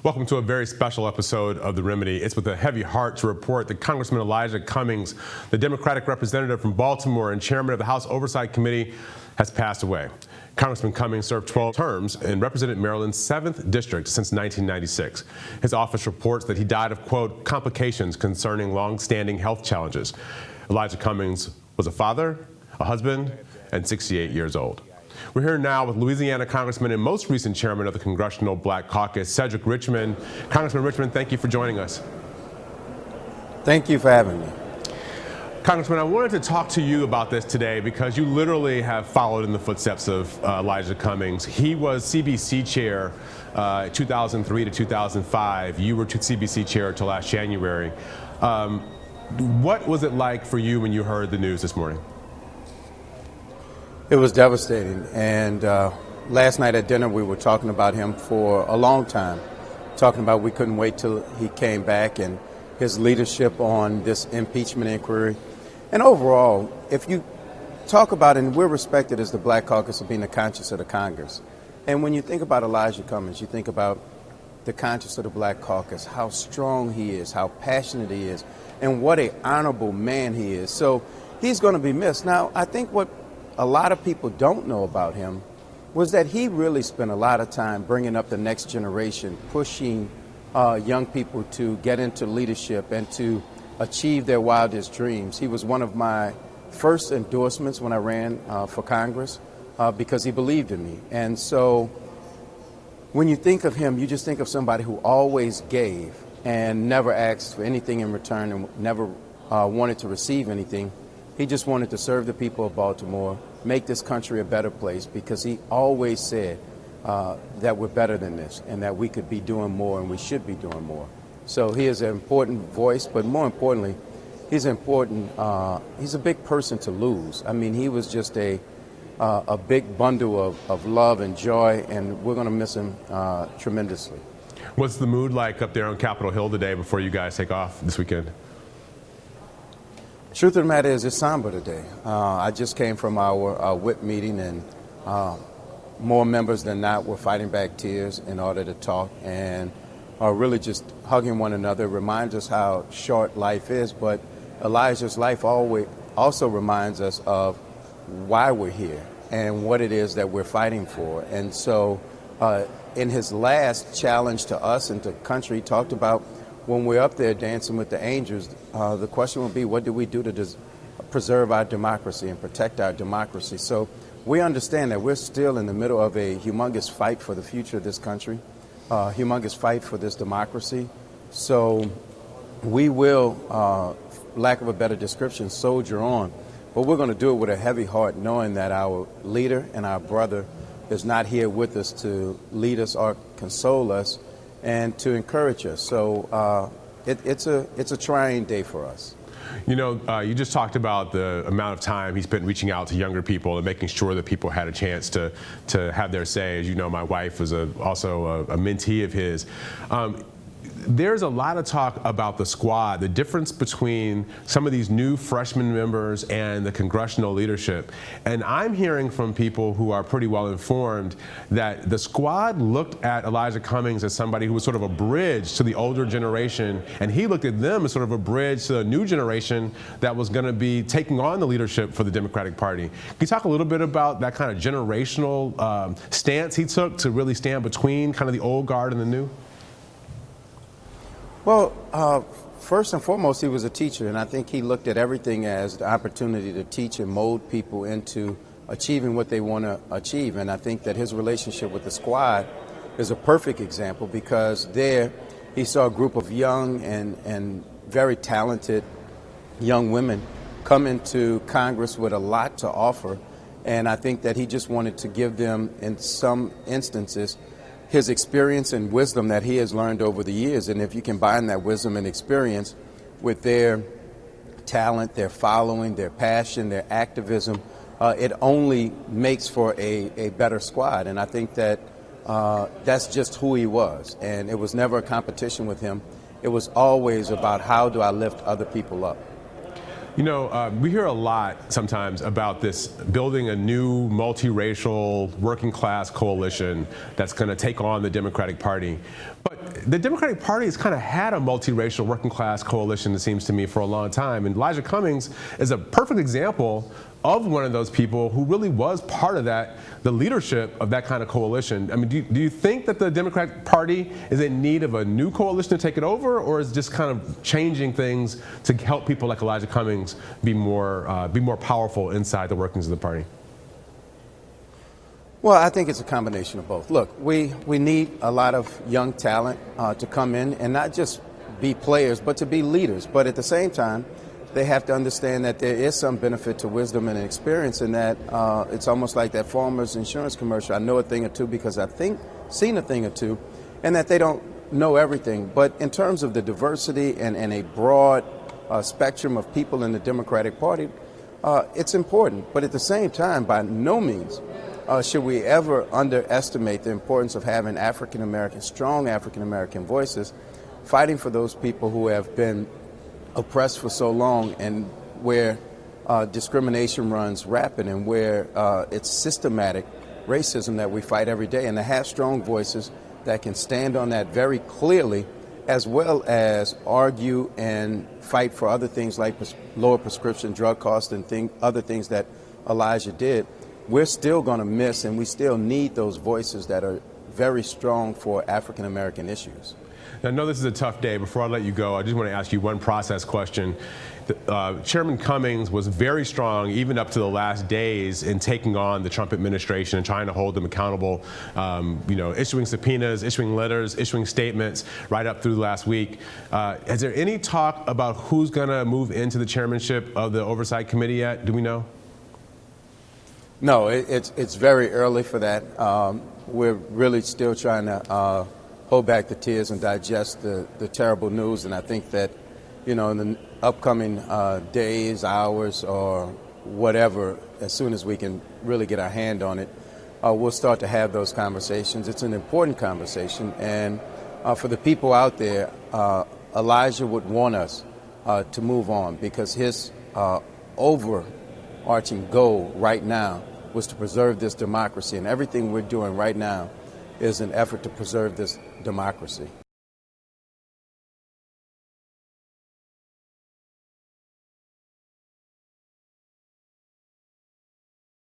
Welcome to a very special episode of The Remedy. It's with a heavy heart to report that Congressman Elijah Cummings, the Democratic representative from Baltimore and chairman of the House Oversight Committee, has passed away. Congressman Cummings served 12 terms and represented Maryland's 7th district since 1996. His office reports that he died of, quote, complications concerning long-standing health challenges. Elijah Cummings was a father, a husband, and 68 years old. We're here now with Louisiana Congressman and most recent chairman of the Congressional Black Caucus, Cedric Richmond. Congressman Richmond, thank you for joining us. Thank you for having me. Congressman, I wanted to talk to you about this today because you literally have followed in the footsteps of Elijah Cummings. He was CBC chair 2003 to 2005. You were CBC chair until last January. What was it like for you when you heard the news this morning? It was devastating, and last night at dinner we were talking about him for a long time, talking about we couldn't wait till he came back and his leadership on this impeachment inquiry. And overall, if you talk about it, and we're respected as the Black Caucus of being the conscience of the Congress, and when you think about Elijah Cummings, you think about the conscience of the Black Caucus, how strong he is, how passionate he is, and what an honorable man he is. So he's going to be missed. Now, I think what a lot of people don't know about him was that he really spent a lot of time bringing up the next generation, pushing young people to get into leadership and to achieve their wildest dreams. He was one of my first endorsements when I ran for Congress because he believed in me. And so when you think of him, you just think of somebody who always gave and never asked for anything in return and never wanted to receive anything. He just wanted to serve the people of Baltimore, make this country a better place, because he always said that we're better than this and that we could be doing more and we should be doing more. So he is an important voice, but more importantly, he's important. He's a big person to lose. I mean, he was just a big bundle of love and joy, and we're going to miss him tremendously. What's the mood like up there on Capitol Hill today before you guys take off this weekend? Truth of the matter is, it's somber today. I just came from our whip meeting, and more members than not were fighting back tears in order to talk and are really just hugging one another. It reminds us how short life is, but Elijah's life always also reminds us of why we're here and what it is that we're fighting for. And so in his last challenge to us and to the country, he talked about when we're up there dancing with the angels, the question will be, what do we do to preserve our democracy and protect our democracy? So we understand that we're still in the middle of a humongous fight for the future of this country, humongous fight for this democracy. So we will, lack of a better description, soldier on. But we're going to do it with a heavy heart, knowing that our leader and our brother is not here with us to lead us or console us and to encourage us. So it's a trying day for us. You know, you just talked about the amount of time he spent reaching out to younger people and making sure that people had a chance to have their say. As you know, my wife was also a mentee of his. There's a lot of talk about the squad, the difference between some of these new freshman members and the congressional leadership. And I'm hearing from people who are pretty well informed that the squad looked at Elijah Cummings as somebody who was sort of a bridge to the older generation, and he looked at them as sort of a bridge to a new generation that was going to be taking on the leadership for the Democratic Party. Can you talk a little bit about that kind of generational stance he took to really stand between kind of the old guard and the new? Well, first and foremost, he was a teacher, and I think he looked at everything as the opportunity to teach and mold people into achieving what they want to achieve. And I think that his relationship with the squad is a perfect example, because there he saw a group of young and very talented young women come into Congress with a lot to offer. And I think that he just wanted to give them, in some instances, his experience and wisdom that he has learned over the years. And if you combine that wisdom and experience with their talent, their following, their passion, their activism, it only makes for a better squad. And I think that that's just who he was. And it was never a competition with him. It was always about, how do I lift other people up? You know, we hear a lot sometimes about this building a new multiracial working class coalition that's going to take on the Democratic Party. But the Democratic Party has kind of had a multiracial working class coalition, it seems to me, for a long time. And Elijah Cummings is a perfect example of one of those people who really was part of that, the leadership of that kind of coalition. I mean, do you think that the Democratic Party is in need of a new coalition to take it over, or is just kind of changing things to help people like Elijah Cummings be more powerful inside the workings of the party? Well, I think it's a combination of both. Look, we need a lot of young talent to come in and not just be players, but to be leaders. But at the same time, they have to understand that there is some benefit to wisdom and experience in that it's almost like that Farmers Insurance commercial. I know a thing or two because I've seen a thing or two, and that they don't know everything. But in terms of the diversity and a broad spectrum of people in the Democratic Party, it's important. But at the same time, by no means should we ever underestimate the importance of having strong African American voices fighting for those people who have been oppressed for so long, and where discrimination runs rapid, and where it's systematic racism that we fight every day. And to have strong voices that can stand on that very clearly, as well as argue and fight for other things like lower prescription drug costs and other things that Elijah did, we're still going to miss, and we still need those voices that are very strong for African American issues. Now, I know this is a tough day. Before I let you go, I just want to ask you one process question. Chairman Cummings was very strong, even up to the last days, in taking on the Trump administration and trying to hold them accountable, issuing subpoenas, issuing letters, issuing statements right up through last week. Is there any talk about who's going to move into the chairmanship of the Oversight Committee yet? Do we know? No, it's very early for that. We're really still trying to hold back the tears and digest the terrible news. And I think that, in the upcoming days, hours, or whatever, as soon as we can really get our hand on it, we'll start to have those conversations. It's an important conversation. And for the people out there, Elijah would want us to move on, because his overarching goal right now was to preserve this democracy. And everything we're doing right now is an effort to preserve this democracy.